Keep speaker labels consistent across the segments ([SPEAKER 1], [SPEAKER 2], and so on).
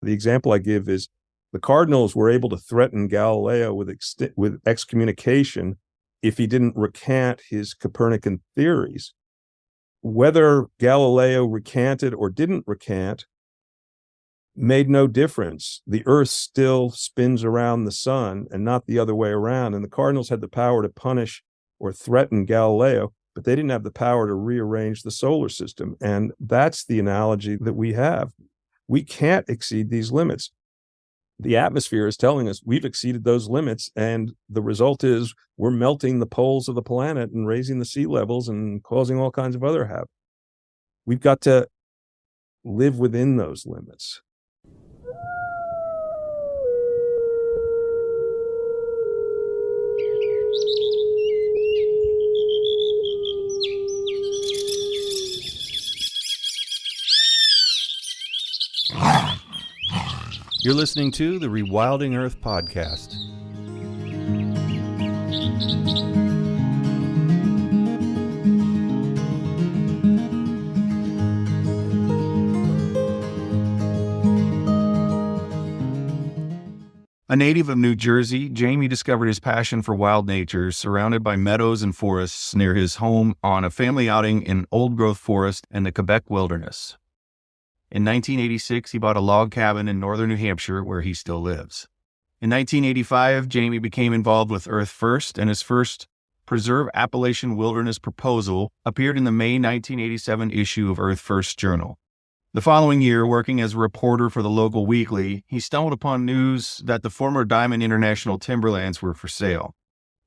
[SPEAKER 1] The example I give is the Cardinals were able to threaten Galileo with excommunication if he didn't recant his Copernican theories. Whether Galileo recanted or didn't recant made no difference. The Earth still spins around the sun and not the other way around. And the Cardinals had the power to punish or threaten Galileo, but they didn't have the power to rearrange the solar system. And that's the analogy that we have. We can't exceed these limits. The atmosphere is telling us we've exceeded those limits, and the result is we're melting the poles of the planet and raising the sea levels and causing all kinds of other havoc. We've got to live within those limits.
[SPEAKER 2] You're listening to the Rewilding Earth podcast. A native of New Jersey, Jamie discovered his passion for wild nature surrounded by meadows and forests near his home on a family outing in old-growth forest in the Quebec wilderness. In 1986, he bought a log cabin in northern New Hampshire, where he still lives. In 1985, Jamie became involved with Earth First, and his first Preserve Appalachian Wilderness proposal appeared in the May 1987 issue of Earth First Journal. The following year, working as a reporter for the local weekly, he stumbled upon news that the former Diamond International timberlands were for sale.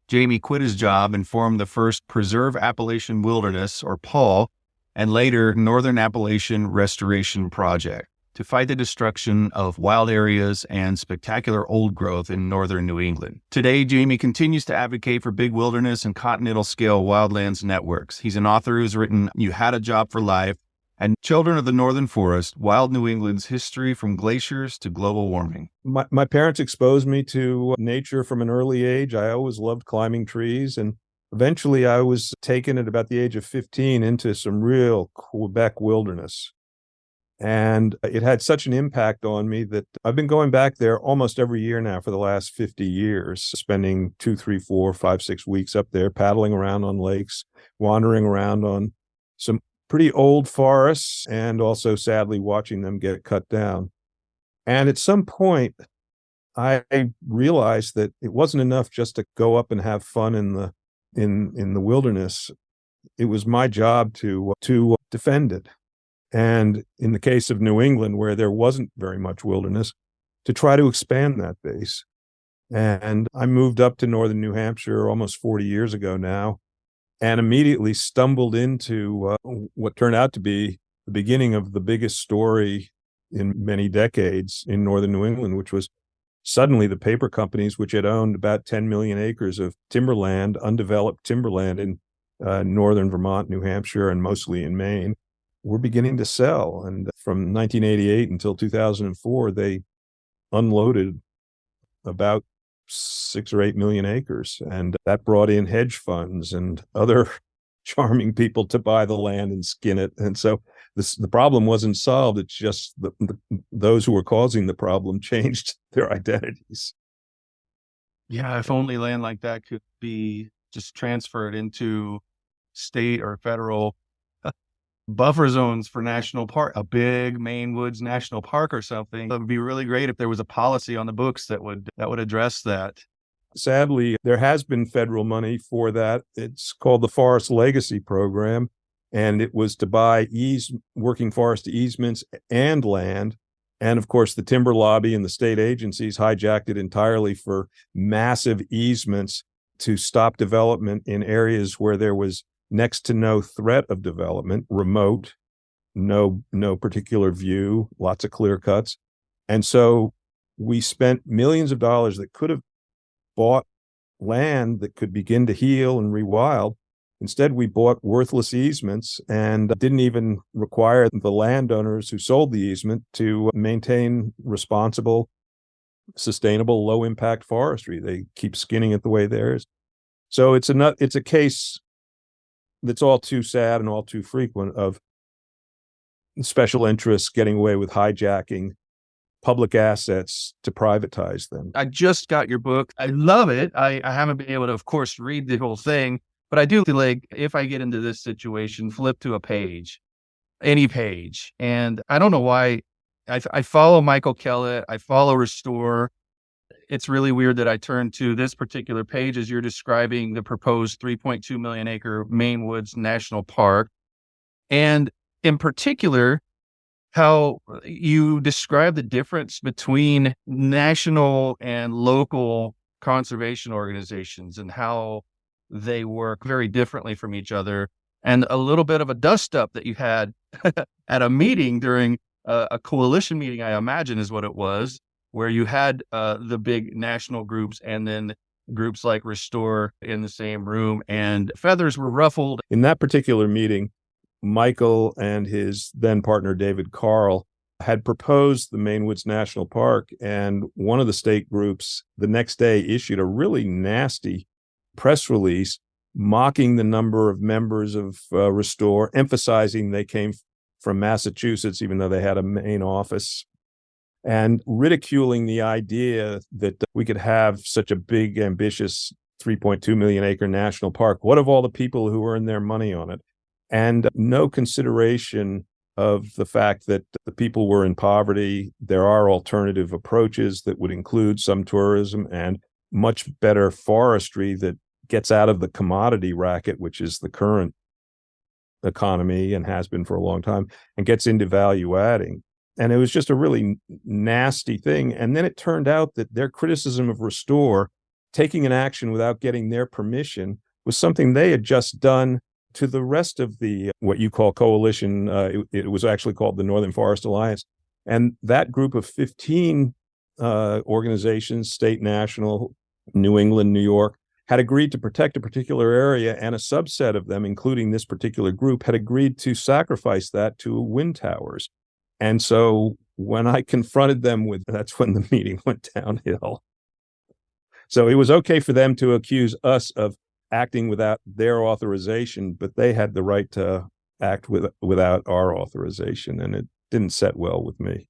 [SPEAKER 2] Jamie quit his job and formed the first Preserve Appalachian Wilderness, or PAWL, and later Northern Appalachian Restoration Project, to fight the destruction of wild areas and spectacular old growth in northern New England. Today, Jamie continues to advocate for big wilderness and continental-scale wildlands networks. He's an author who's written You Had a Job for Life and Children of the Northern Forest, Wild New England's History from Glaciers to Global Warming.
[SPEAKER 1] My parents exposed me to nature from an early age. I always loved climbing trees, and eventually I was taken at about the age of 15 into some real Quebec wilderness. And it had such an impact on me that I've been going back there almost every year now for the last 50 years, spending 2, 3, 4, 5, 6 weeks up there, paddling around on lakes, wandering around on some pretty old forests, and also sadly watching them get cut down. And at some point, I realized that it wasn't enough just to go up and have fun in the wilderness. It was my job to defend it. And in the case of New England, where there wasn't very much wilderness, to try to expand that base. And I moved up to northern New Hampshire almost 40 years ago now, and immediately stumbled into what turned out to be the beginning of the biggest story in many decades in northern New England, which was suddenly the paper companies, which had owned about 10 million acres of timberland, undeveloped timberland in northern Vermont, New Hampshire, and mostly in Maine, were beginning to sell. And from 1988 until 2004, they unloaded about 6 or 8 million acres. And that brought in hedge funds and other charming people to buy the land and skin it. And so the problem wasn't solved. It's just those who were causing the problem changed their identities.
[SPEAKER 2] Yeah, if only land like that could be just transferred into state or federal buffer zones for national park, a big Maine Woods National Park or something. It would be really great if there was a policy on the books that would address that.
[SPEAKER 1] Sadly, there has been federal money for that. It's called the Forest Legacy Program, and it was to buy working forest easements and land. And of course, the timber lobby and the state agencies hijacked it entirely for massive easements to stop development in areas where there was next to no threat of development, remote, no particular view, lots of clear cuts. And so we spent millions of dollars that could have bought land that could begin to heal and rewild. Instead, we bought worthless easements and didn't even require the landowners who sold the easement to maintain responsible, sustainable, low-impact forestry. They keep skinning it the way there is. So it's a case that's all too sad and all too frequent of special interests getting away with hijacking public assets to privatize them.
[SPEAKER 2] I just got your book. I love it. I haven't been able to, of course, read the whole thing, but I do feel like if I get into this situation, flip to a page, any page. And I don't know why I follow Michael Kellett. I follow Restore. It's really weird that I turned to this particular page as you're describing the proposed 3.2 million acre Maine Woods National Park. And in particular, how you describe the difference between national and local conservation organizations and how they work very differently from each other, and a little bit of a dust up that you had at a meeting during a coalition meeting, I imagine is what it was, where you had the big national groups and then groups like Restore in the same room, and feathers were ruffled.
[SPEAKER 1] In that particular meeting, Michael and his then partner, David Carl, had proposed the Maine Woods National Park, and one of the state groups the next day issued a really nasty press release mocking the number of members of Restore, emphasizing they came from Massachusetts, even though they had a Maine office, and ridiculing the idea that we could have such a big, ambitious 3.2 million acre national park. What of all the people who earn their money on it? And no consideration of the fact that the people were in poverty. There are alternative approaches that would include some tourism and much better forestry that gets out of the commodity racket, which is the current economy and has been for a long time, and gets into value adding. And it was just a really nasty thing. And then it turned out that their criticism of Restore, taking an action without getting their permission, was something they had just done to the rest of the, what you call coalition. It was actually called the Northern Forest Alliance. And that group of 15 organizations, state, national, New England, New York, had agreed to protect a particular area, and a subset of them, including this particular group, had agreed to sacrifice that to wind towers. And so when I confronted them with, that's when the meeting went downhill. So it was okay for them to accuse us of acting without their authorization, but they had the right to act without our authorization, and it didn't set well with me.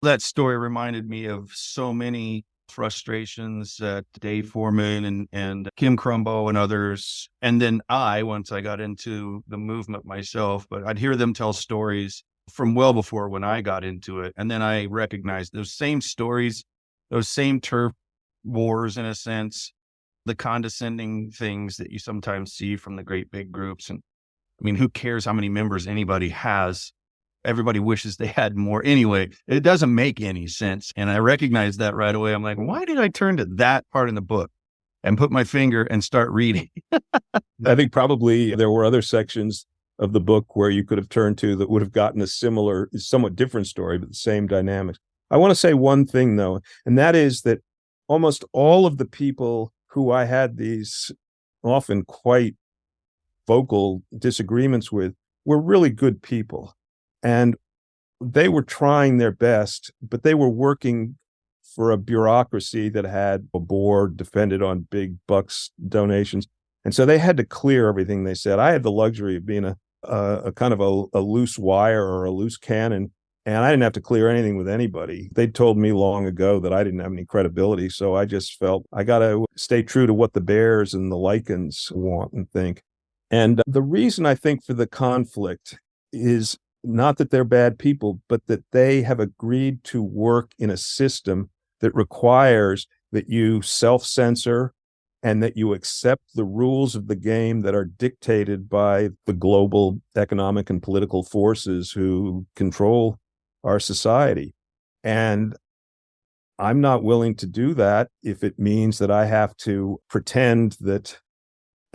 [SPEAKER 2] That story reminded me of so many frustrations that Dave Foreman and Kim Crumbo and others, and then once I got into the movement myself, but I'd hear them tell stories from well before when I got into it. And then I recognized those same stories, those same turf wars, in a sense, the condescending things that you sometimes see from the great big groups. And I mean, who cares how many members anybody has? Everybody wishes they had more anyway. It doesn't make any sense. And I recognized that right away. I'm like, why did I turn to that part in the book and put my finger and start reading?
[SPEAKER 1] I think probably there were other sections of the book where you could have turned to that would have gotten a similar, somewhat different story, but the same dynamics. I want to say one thing, though, and that is that almost all of the people who I had these often quite vocal disagreements with were really good people. And they were trying their best, but they were working for a bureaucracy that had a board depended on big bucks donations. And so they had to clear everything they said. I had the luxury of being a kind of a loose wire or a loose cannon, and I didn't have to clear anything with anybody. They'd told me long ago that I didn't have any credibility, so I just felt I got to stay true to what the bears and the lichens want and think. And the reason I think for the conflict is not that they're bad people, but that they have agreed to work in a system that requires that you self-censor and that you accept the rules of the game that are dictated by the global economic and political forces who control our society. And I'm not willing to do that if it means that I have to pretend that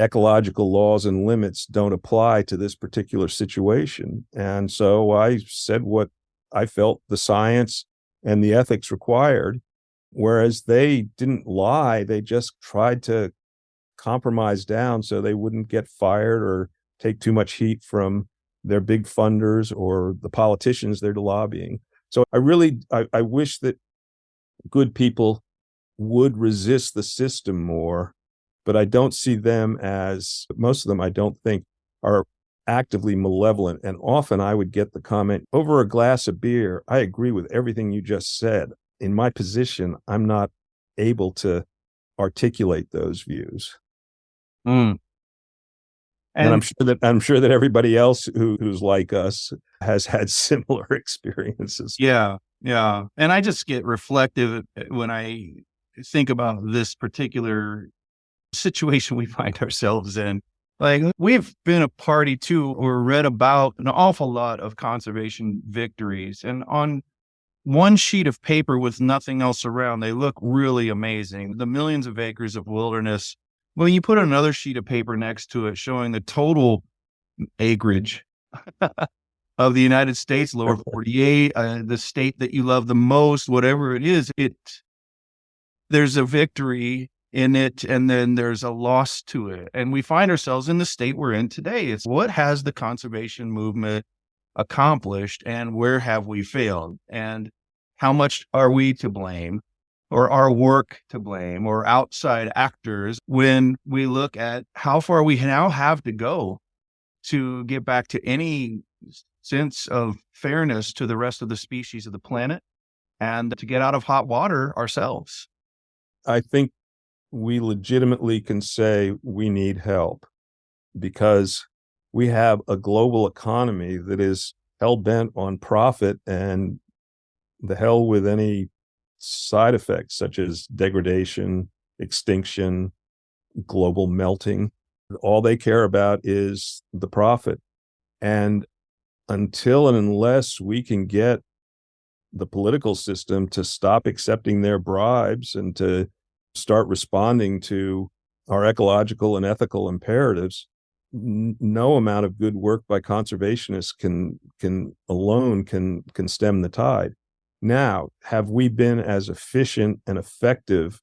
[SPEAKER 1] ecological laws and limits don't apply to this particular situation. And so I said what I felt the science and the ethics required, whereas they didn't lie. They just tried to compromise down so they wouldn't get fired or take too much heat from their big funders or the politicians they're lobbying. So I wish that good people would resist the system more, but I don't see them as, most of them I don't think are actively malevolent. And often I would get the comment, over a glass of beer, I agree with everything you just said. In my position, I'm not able to articulate those views.
[SPEAKER 2] Mm.
[SPEAKER 1] And
[SPEAKER 2] And
[SPEAKER 1] I'm sure that everybody else who's like us has had similar experiences.
[SPEAKER 2] yeah, yeah. And I just get reflective when I think about this particular situation we find ourselves in. Like, we've been a party to or read about an awful lot of conservation victories. And on one sheet of paper with nothing else around, they look really amazing. The millions of acres of wilderness. When you put another sheet of paper next to it showing the total acreage of the United States, lower 48, the state that you love the most, whatever it is, there's a victory in it, and then there's a loss to it. And we find ourselves in the state we're in today. It's what has the conservation movement accomplished, and where have we failed? And how much are we to blame, or our work to blame, or outside actors, when we look at how far we now have to go to get back to any sense of fairness to the rest of the species of the planet, and to get out of hot water ourselves?
[SPEAKER 1] I think we legitimately can say we need help because we have a global economy that is hell-bent on profit, and the hell with any side effects such as degradation, extinction, global melting. All they care about is the profit. And until and unless we can get the political system to stop accepting their bribes and to start responding to our ecological and ethical imperatives, no amount of good work by conservationists can stem the tide. Now, have we been as efficient and effective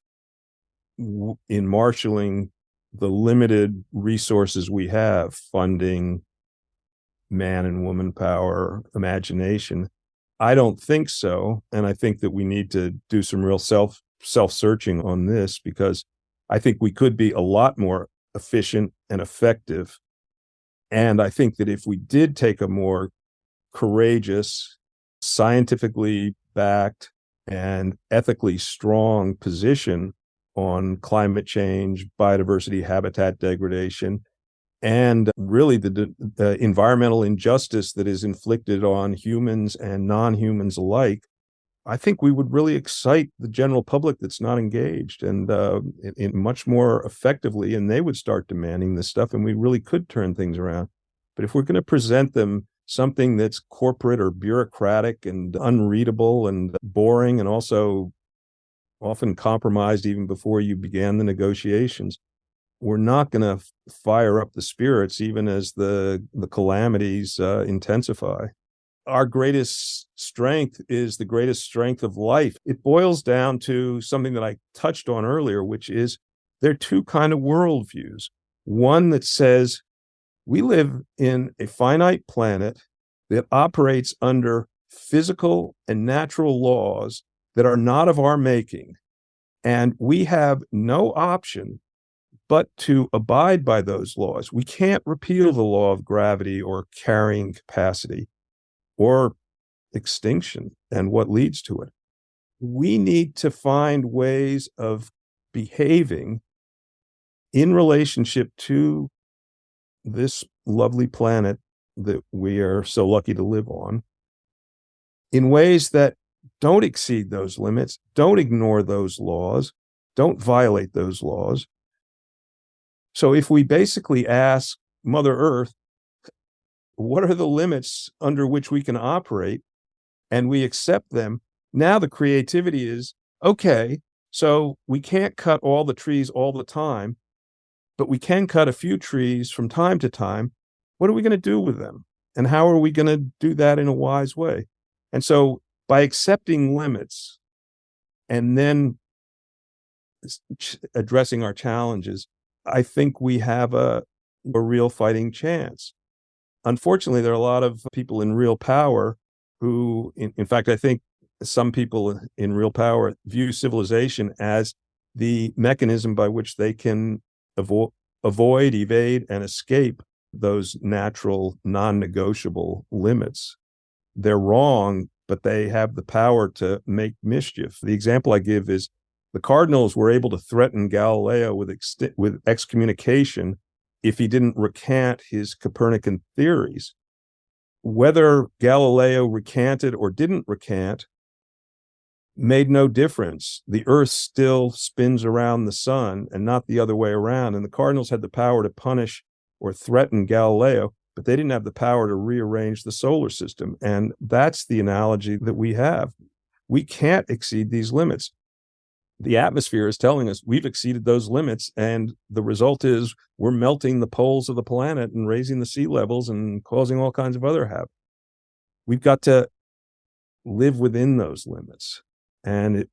[SPEAKER 1] in marshaling the limited resources we have, funding, man and woman power, imagination? I don't think so. And I think that we need to do some real self-searching on this, because I think we could be a lot more efficient and effective. And I think that if we did take a more courageous, scientifically backed, and ethically strong position on climate change, biodiversity, habitat degradation, and really the environmental injustice that is inflicted on humans and non-humans alike, I think we would really excite the general public that's not engaged, and in much more effectively, and they would start demanding this stuff, and we really could turn things around. But if we're going to present them something that's corporate or bureaucratic and unreadable and boring, and also often compromised even before you began the negotiations, we're not going to fire up the spirits even as the calamities intensify. Our greatest strength is the greatest strength of life. It boils down to something that I touched on earlier, which is there are two kind of worldviews. One that says we live in a finite planet that operates under physical and natural laws that are not of our making, and we have no option but to abide by those laws. We can't repeal the law of gravity or carrying capacity or extinction and what leads to it. We need to find ways of behaving in relationship to this lovely planet that we are so lucky to live on in ways that don't exceed those limits, don't ignore those laws, don't violate those laws. So if we basically ask Mother Earth, what are the limits under which we can operate, and we accept them, now the creativity is, okay, so we can't cut all the trees all the time, but we can cut a few trees from time to time. What are we going to do with them? And how are we going to do that in a wise way? And so by accepting limits and then addressing our challenges, I think we have a real fighting chance. Unfortunately, there are a lot of people in real power who, in fact, I think some people in real power view civilization as the mechanism by which they can avoid, evade, and escape those natural, non-negotiable limits. They're wrong, but they have the power to make mischief. The example I give is the Cardinals were able to threaten Galileo with excommunication if he didn't recant his Copernican theories. Whether Galileo recanted or didn't recant made no difference. The Earth still spins around the sun and not the other way around. And the Cardinals had the power to punish or threaten Galileo, but they didn't have the power to rearrange the solar system. And that's the analogy that we have. We can't exceed these limits. The atmosphere is telling us we've exceeded those limits, and the result is we're melting the poles of the planet and raising the sea levels and causing all kinds of other havoc. We've got to live within those limits. And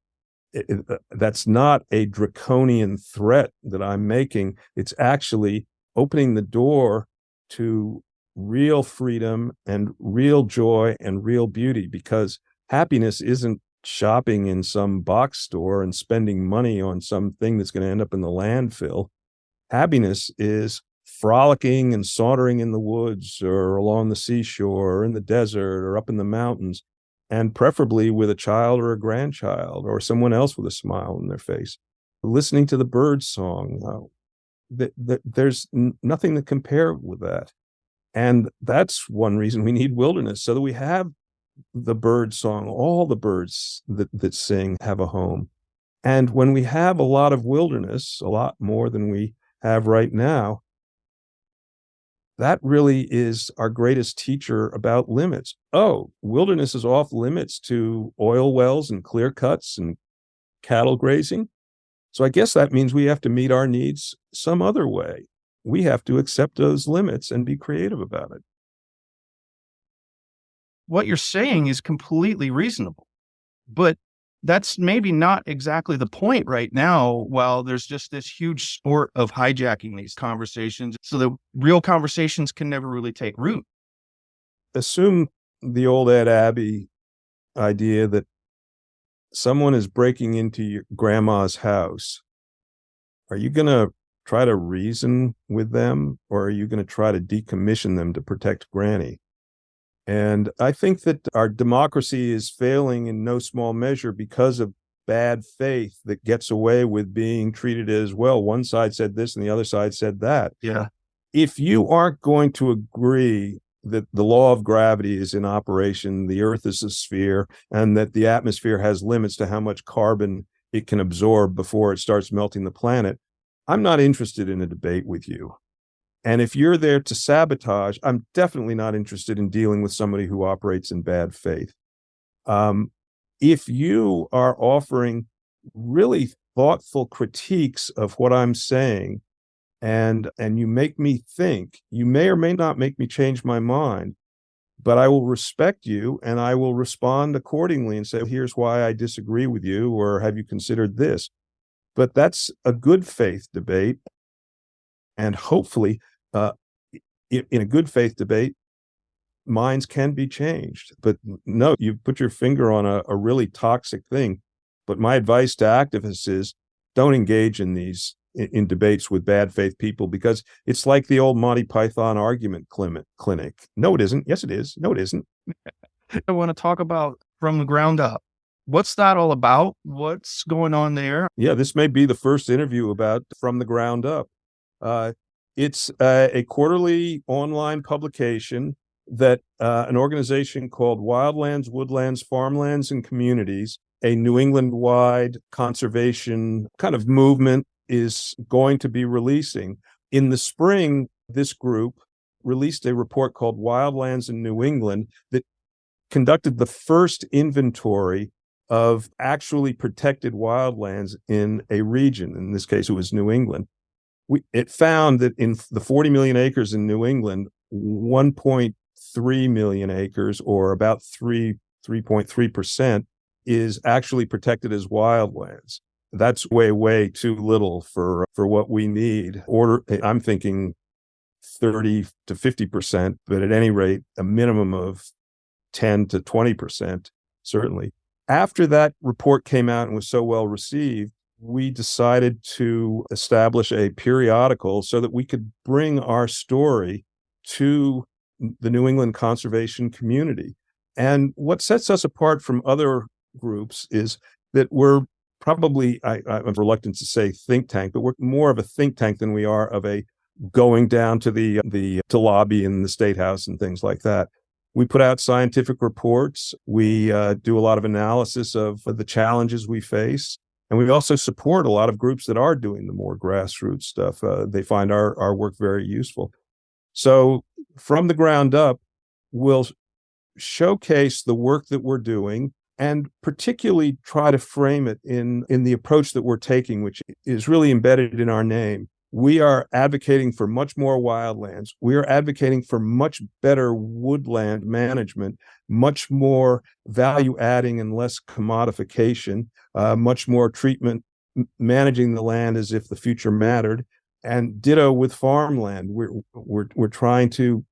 [SPEAKER 1] that's not a draconian threat that I'm making. It's actually opening the door to real freedom and real joy and real beauty, because happiness isn't shopping in some box store and spending money on something that's going to end up in the landfill. Happiness is frolicking and sauntering in the woods or along the seashore or in the desert or up in the mountains, and preferably with a child or a grandchild or someone else with a smile on their face, listening to the bird song. There's nothing to compare with that. And that's one reason we need wilderness, so that we have the bird song. All the birds that sing have a home. And when we have a lot of wilderness, a lot more than we have right now, that really is our greatest teacher about limits. Oh, wilderness is off limits to oil wells and clear cuts and cattle grazing. So I guess that means we have to meet our needs some other way. We have to accept those limits and be creative about it.
[SPEAKER 2] What you're saying is completely reasonable, but that's maybe not exactly the point right now, while there's just this huge sport of hijacking these conversations so that real conversations can never really take root.
[SPEAKER 1] Assume the old Ed Abbey idea that someone is breaking into your grandma's house. Are you going to try to reason with them, or are you going to try to decommission them to protect Granny? And I think that our democracy is failing in no small measure because of bad faith that gets away with being treated as, well, one side said this and the other side said that.
[SPEAKER 2] Yeah.
[SPEAKER 1] If you aren't going to agree that the law of gravity is in operation, the Earth is a sphere, and that the atmosphere has limits to how much carbon it can absorb before it starts melting the planet, I'm not interested in a debate with you. And if you're there to sabotage, I'm definitely not interested in dealing with somebody who operates in bad faith. If you are offering really thoughtful critiques of what I'm saying, and you make me think, you may or may not make me change my mind, but I will respect you and I will respond accordingly and say, here's why I disagree with you, or have you considered this? But that's a good faith debate. And hopefully, in a good faith debate, minds can be changed. But no, you put your finger on a really toxic thing. But my advice to activists is don't engage in these in debates with bad faith people, because it's like the old Monty Python argument clinic. No, it isn't. Yes, it is. No, it isn't.
[SPEAKER 2] I want to talk about From the Ground Up. What's that all about? What's going on there?
[SPEAKER 1] Yeah, this may be the first interview about From the Ground Up. It's a quarterly online publication that an organization called Wildlands, Woodlands, Farmlands, and Communities, a New England-wide conservation kind of movement, is going to be releasing. In the spring, this group released a report called Wildlands in New England that conducted the first inventory of actually protected wildlands in a region. In this case, it was New England. It found that in the 40 million acres in New England, 1.3 million acres, or about 3.3%, is actually protected as wildlands. That's way too little for what we need. I'm thinking 30 to 50%, but at any rate, a minimum of 10 to 20%, certainly. After that report came out and was so well received, we decided to establish a periodical so that we could bring our story to the New England conservation community. And what sets us apart from other groups is that we're probably, I'm reluctant to say think tank, but we're more of a think tank than we are of a going down to to lobby in the State House and things like that. We put out scientific reports. We do a lot of analysis of the challenges we face. And we also support a lot of groups that are doing the more grassroots stuff. They find our work very useful. So from the ground up, we'll showcase the work that we're doing and particularly try to frame it in the approach that we're taking, which is really embedded in our name. We are advocating for much more wildlands. We are advocating for much better woodland management, much more value adding and less commodification, much more treatment, managing the land as if the future mattered, and ditto with farmland. We're trying to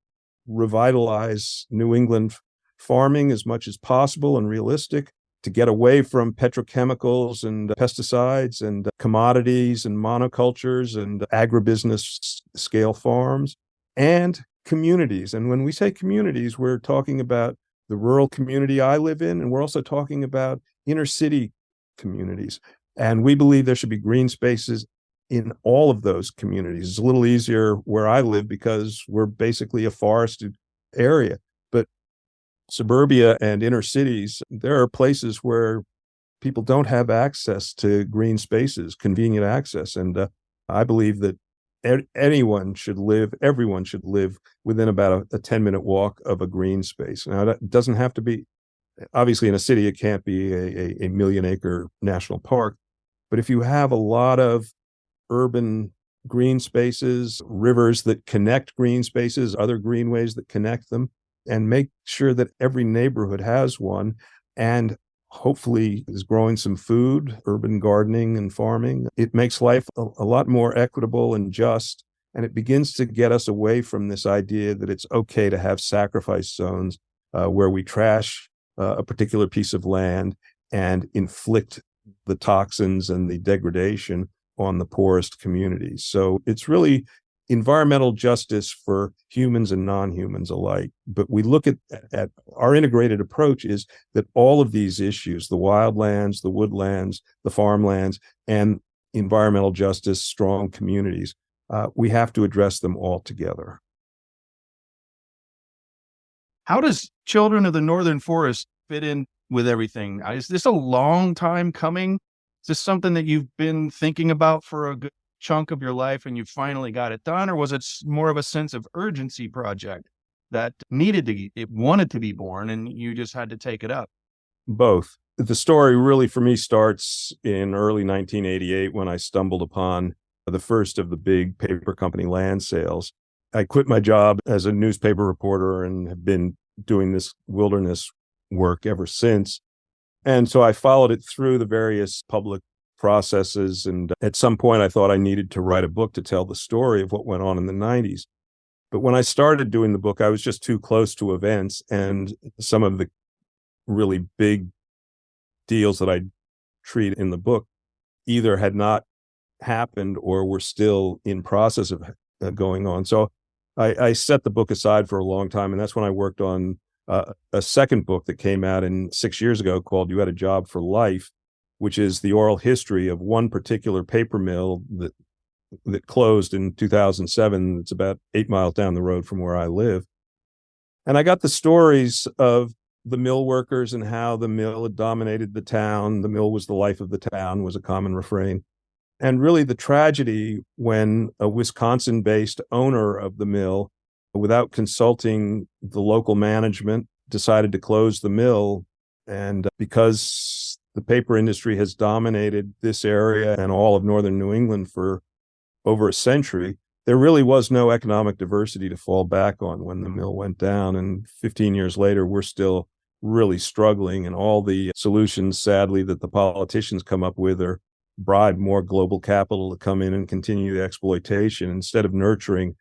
[SPEAKER 1] revitalize New England farming as much as possible and realistic, to get away from petrochemicals and pesticides and commodities and monocultures and agribusiness scale farms, and communities. And when we say communities, we're talking about the rural community I live in, and we're also talking about inner city communities. And we believe there should be green spaces in all of those communities. It's a little easier where I live because we're basically a forested area. But suburbia and inner cities, there are places where people don't have access to green spaces, convenient access. And I believe that everyone should live within about a 10-minute walk of a green space. Now, that doesn't have to be, obviously in a city, it can't be a million-acre national park. But if you have a lot of urban green spaces, rivers that connect green spaces, other greenways that connect them, and make sure that every neighborhood has one, and hopefully is growing some food, urban gardening and farming. It makes life a lot more equitable and just, and it begins to get us away from this idea that it's okay to have sacrifice zones where we trash a particular piece of land and inflict the toxins and the degradation on the poorest communities. So it's really environmental justice for humans and non-humans alike. But we look at our integrated approach is that all of these issues, the wildlands, the woodlands, the farmlands, and environmental justice, strong communities, we have to address them all together.
[SPEAKER 2] How does Children of the Northern Forest fit in with everything? Is this a long time coming? Is this something that you've been thinking about for a good chunk of your life and you finally got it done? Or was it more of a sense of urgency project that wanted to be born and you just had to take it up?
[SPEAKER 1] Both. The story really for me starts in early 1988 when I stumbled upon the first of the big paper company land sales. I quit my job as a newspaper reporter and have been doing this wilderness work ever since. And so I followed it through the various public processes. And at some point, I thought I needed to write a book to tell the story of what went on in the 90s. But when I started doing the book, I was just too close to events. And some of the really big deals that I treat in the book either had not happened or were still in process of going on. So I set the book aside for a long time. And that's when I worked on a second book that came out 6 years ago called You Had a Job for Life, which is the oral history of one particular paper mill that closed in 2007. It's about 8 miles down the road from where I live. And I got the stories of the mill workers and how the mill had dominated the town. The mill was the life of the town, was a common refrain. And really the tragedy when a Wisconsin-based owner of the mill, without consulting the local management, decided to close the mill. And because the paper industry has dominated this area and all of northern New England for over a century, there really was no economic diversity to fall back on when the mill went down. And 15 years later, we're still really struggling. And all the solutions, sadly, that the politicians come up with are bribe more global capital to come in and continue the exploitation instead of nurturing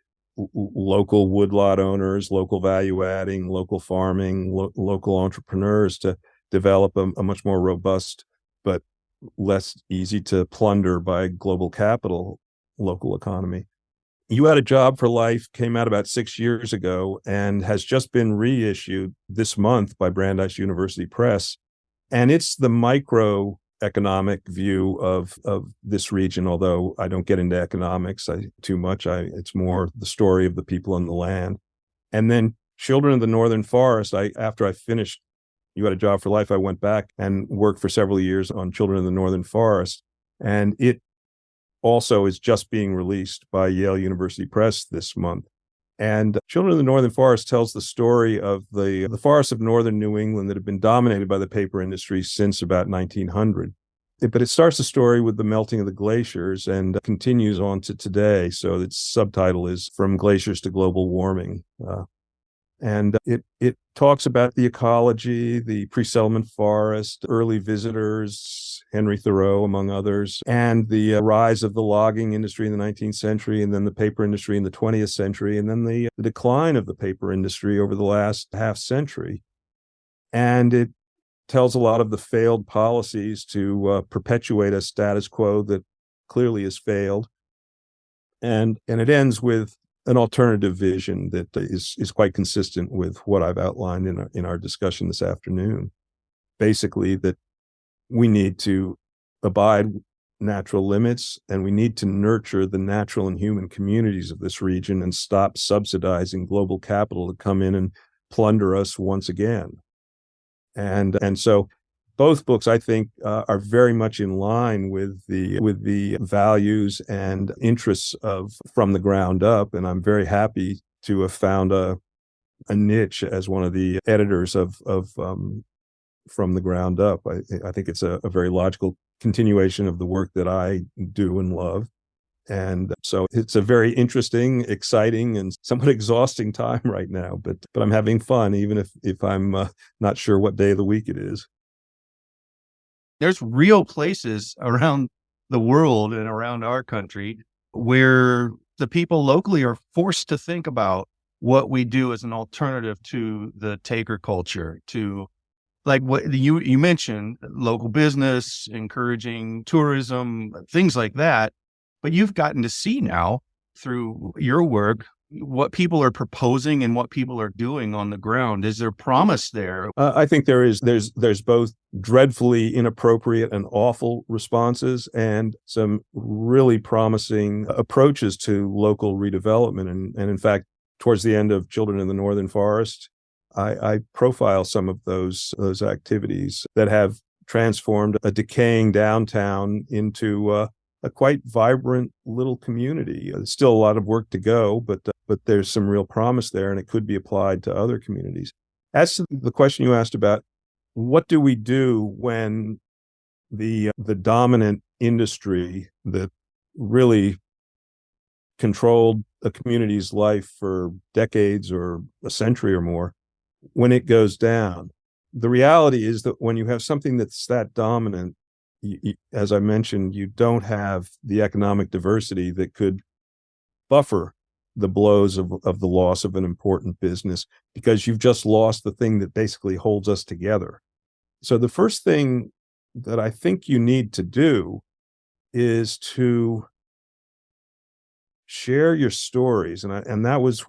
[SPEAKER 1] local woodlot owners, local value adding, local farming, local entrepreneurs to develop a much more robust but less easy to plunder by global capital local economy. You Had a Job for Life came out about 6 years ago and has just been reissued this month by Brandeis University Press. And it's the microeconomic view of this region, although I don't get into economics too much. It's more the story of the people and the land. And then Children of the Northern Forest, after I finished You Had a Job for Life, I went back and worked for several years on Children of the Northern Forest. And it also is just being released by Yale University Press this month. And Children of the Northern Forest tells the story of the forests of northern New England that have been dominated by the paper industry since about 1900. But it starts the story with the melting of the glaciers and continues on to today. So its subtitle is From Glaciers to Global Warming. And it talks about the ecology, the pre-settlement forest, early visitors, Henry Thoreau, among others, and the rise of the logging industry in the 19th century, and then the paper industry in the 20th century, and then the decline of the paper industry over the last half century. And it tells a lot of the failed policies to perpetuate a status quo that clearly has failed. And it ends with an alternative vision that is quite consistent with what I've outlined in our discussion this afternoon. Basically, that we need to abide natural limits, and we need to nurture the natural and human communities of this region and stop subsidizing global capital to come in and plunder us once again. And so both books, I think, are very much in line with the values and interests of From the Ground Up, and I'm very happy to have found a niche as one of the editors of From the Ground Up. I think it's a very logical continuation of the work that I do and love, and so it's a very interesting, exciting, and somewhat exhausting time right now. But I'm having fun, even if I'm not sure what day of the week it is.
[SPEAKER 2] There's real places around the world and around our country where the people locally are forced to think about what we do as an alternative to the taker culture, to like what you mentioned, local business, encouraging tourism, things like that. But you've gotten to see now through your work what people are proposing and what people are doing on the ground. Is there promise there?
[SPEAKER 1] I think there's both dreadfully inappropriate and awful responses and some really promising approaches to local redevelopment. And in fact, towards the end of Children in the Northern Forest, I profile some of those activities that have transformed a decaying downtown into a quite vibrant little community. There's still a lot of work to go, but there's some real promise there, and it could be applied to other communities. As to the question you asked about, what do we do when the dominant industry that really controlled a community's life for decades or a century or more, when it goes down? The reality is that when you have something that's that dominant, as I mentioned, you don't have the economic diversity that could buffer the blows of the loss of an important business, because you've just lost the thing that basically holds us together. So the first thing that I think you need to do is to share your stories. And that was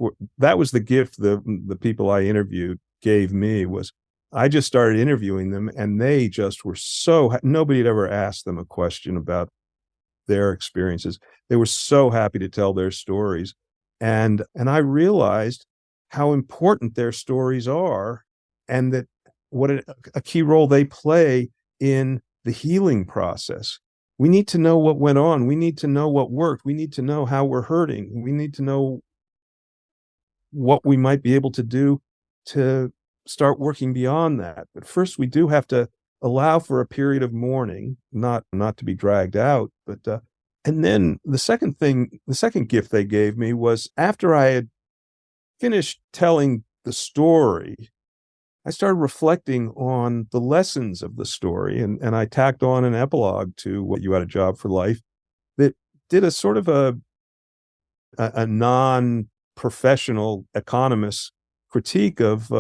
[SPEAKER 1] the gift the people I interviewed gave me. Was I just started interviewing them, and they just were nobody had ever asked them a question about their experiences. They were so happy to tell their stories. And I realized how important their stories are, and that what a key role they play in the healing process. We need to know what went on. We need to know what worked. We need to know how we're hurting. We need to know what we might be able to do to start working beyond that. But first, we do have to allow for a period of mourning, not to be dragged out. But and then the second gift they gave me was, after I had finished telling the story, I started reflecting on the lessons of the story, and I tacked on an epilogue to What You Had a Job for Life that did a sort of a non-professional economist critique of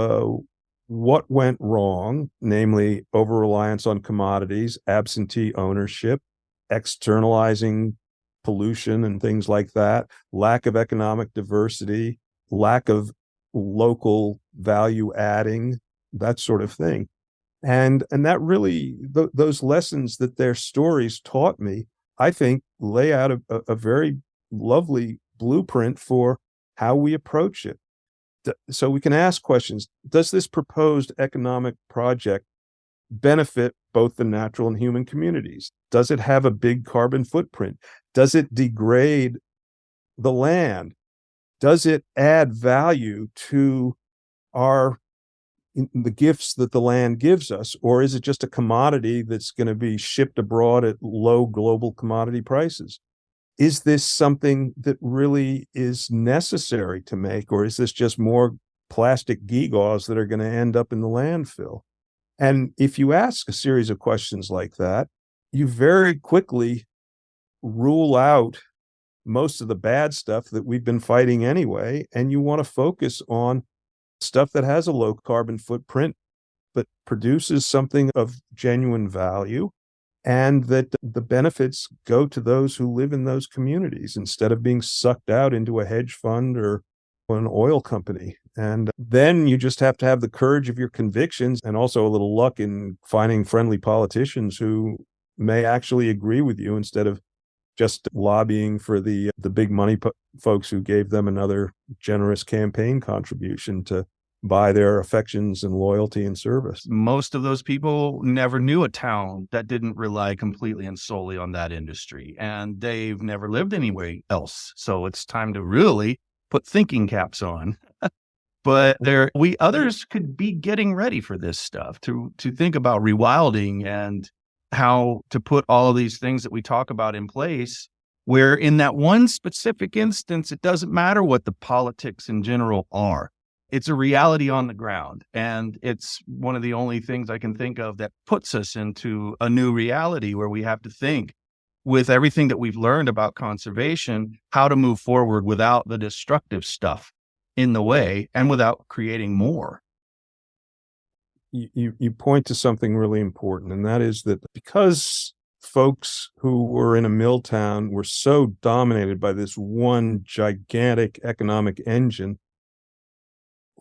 [SPEAKER 1] what went wrong, namely over-reliance on commodities, absentee ownership, externalizing pollution and things like that, lack of economic diversity, lack of local value adding, that sort of thing. And that really, those lessons that their stories taught me, I think, lay out a very lovely blueprint for how we approach it. So we can ask questions. Does this proposed economic project benefit both the natural and human communities? Does it have a big carbon footprint? Does it degrade the land? Does it add value to the gifts that the land gives us? Or is it just a commodity that's going to be shipped abroad at low global commodity prices? Is this something that really is necessary to make, or is this just more plastic gewgaws that are going to end up in the landfill? And if you ask a series of questions like that, you very quickly rule out most of the bad stuff that we've been fighting anyway, and you want to focus on stuff that has a low carbon footprint, but produces something of genuine value, and that the benefits go to those who live in those communities instead of being sucked out into a hedge fund or an oil company. And then you just have to have the courage of your convictions and also a little luck in finding friendly politicians who may actually agree with you instead of just lobbying for the big money folks who gave them another generous campaign contribution to buy their affections and loyalty and service.
[SPEAKER 2] Most of those people never knew a town that didn't rely completely and solely on that industry, and they've never lived anywhere else. So it's time to really put thinking caps on. But we others could be getting ready for this stuff, to think about rewilding and how to put all of these things that we talk about in place, where in that one specific instance, it doesn't matter what the politics in general are. It's a reality on the ground. And it's one of the only things I can think of that puts us into a new reality where we have to think, with everything that we've learned about conservation, how to move forward without the destructive stuff in the way and without creating more.
[SPEAKER 1] You point to something really important, and that is that because folks who were in a mill town were so dominated by this one gigantic economic engine,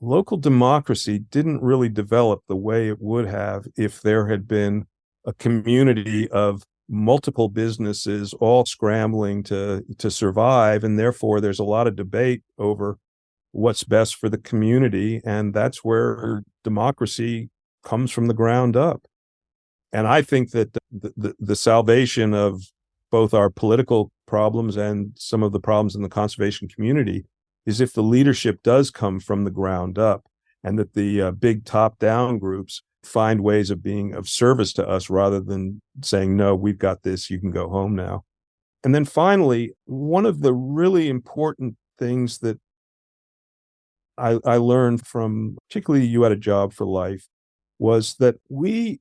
[SPEAKER 1] local democracy didn't really develop the way it would have if there had been a community of multiple businesses all scrambling to survive. And therefore, there's a lot of debate over what's best for the community. And that's where democracy comes from the ground up. And I think that the salvation of both our political problems and some of the problems in the conservation community is if the leadership does come from the ground up, and that the big top-down groups find ways of being of service to us rather than saying, no, we've got this, you can go home now. And then finally, one of the really important things that I learned from particularly You Had a Job for Life was that the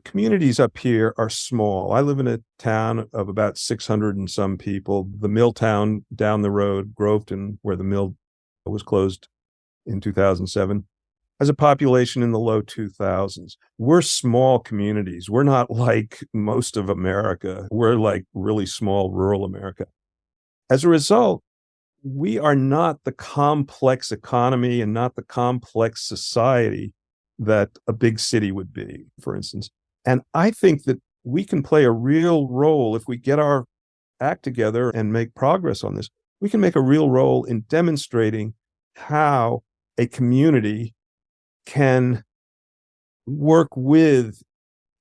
[SPEAKER 1] communities up here are small. I live in a town of about 600 and some people. The mill town down the road, Groveton, where the mill was closed in 2007, has a population in the low 2000s. We're small communities. We're not like most of America. We're like really small rural America. As a result, we are not the complex economy and not the complex society that a big city would be, for instance. And I think that we can play a real role if we get our act together and make progress on this. We can make a real role in demonstrating how a community can work with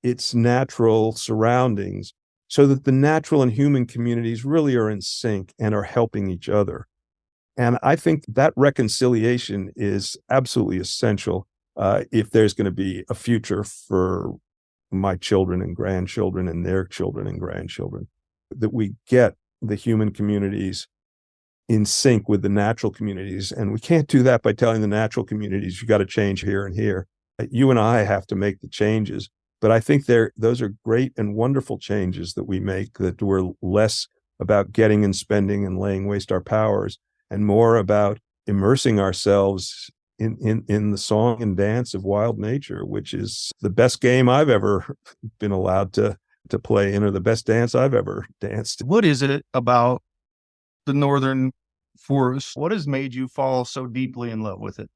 [SPEAKER 1] its natural surroundings so that the natural and human communities really are in sync and are helping each other. And I think that reconciliation is absolutely essential if there's going to be a future for my children and grandchildren and their children and grandchildren, that we get the human communities in sync with the natural communities. And we can't do that by telling the natural communities, you got to change here and here. You and I have to make the changes. But I think those are great and wonderful changes that we make, that we're less about getting and spending and laying waste our powers, and more about immersing ourselves in the song and dance of wild nature, which is the best game I've ever been allowed to to play in, or the best dance I've ever danced.
[SPEAKER 2] What is it about the northern forest? What has made you fall so deeply in love with it?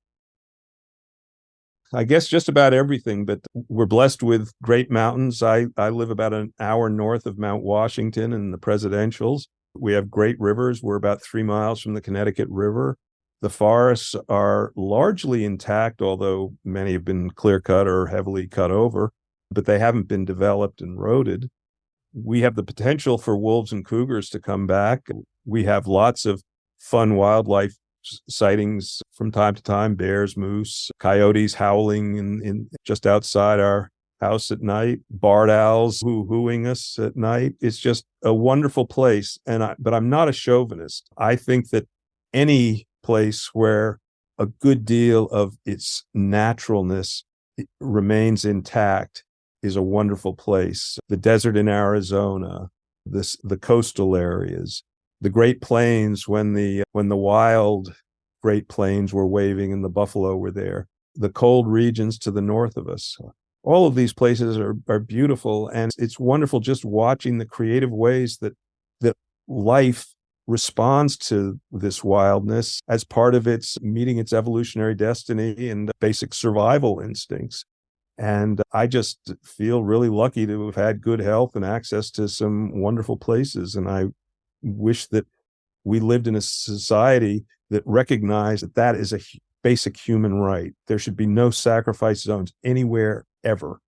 [SPEAKER 1] I guess just about everything, but we're blessed with great mountains. I live about an hour north of Mount Washington in the Presidentials. We have great rivers. We're about 3 miles from the Connecticut River. The forests are largely intact, although many have been clear-cut or heavily cut over, but they haven't been developed and roaded. We have the potential for wolves and cougars to come back. We have lots of fun wildlife sightings from time to time: bears, moose, coyotes howling in just outside our house at night, barred owls hooing us at night. It's just a wonderful place. But I'm not a chauvinist. I think that any place where a good deal of its naturalness remains intact is a wonderful place. The desert in Arizona, the coastal areas, the Great Plains, when the wild Great Plains were waving and the buffalo were there, the cold regions to the north of us. All of these places are beautiful, and it's wonderful just watching the creative ways that life responds to this wildness as part of its meeting its evolutionary destiny and basic survival instincts. And I just feel really lucky to have had good health and access to some wonderful places. And I wish that we lived in a society that recognized that that is a basic human right. There should be no sacrifice zones anywhere ever.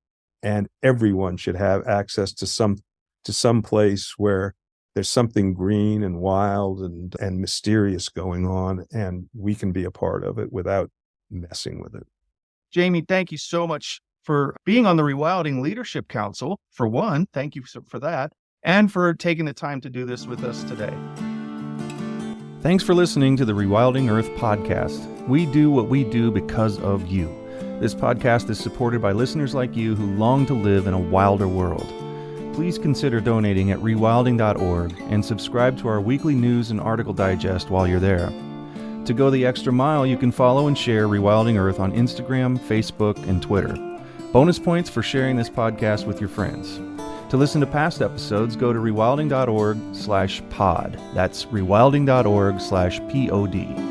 [SPEAKER 1] And everyone should have access to some place where there's something green and wild and mysterious going on, and we can be a part of it without messing with it.
[SPEAKER 2] Jamie, thank you so much for being on the Rewilding Leadership Council. For one, thank you for that, and for taking the time to do this with us today. Thanks for listening to the Rewilding Earth podcast. We do what we do because of you. This podcast is supported by listeners like you who long to live in a wilder world. Please consider donating at rewilding.org and subscribe to our weekly news and article digest while you're there. To go the extra mile, you can follow and share Rewilding Earth on Instagram, Facebook, and Twitter. Bonus points for sharing this podcast with your friends. To listen to past episodes, go to rewilding.org/pod. That's rewilding.org/pod.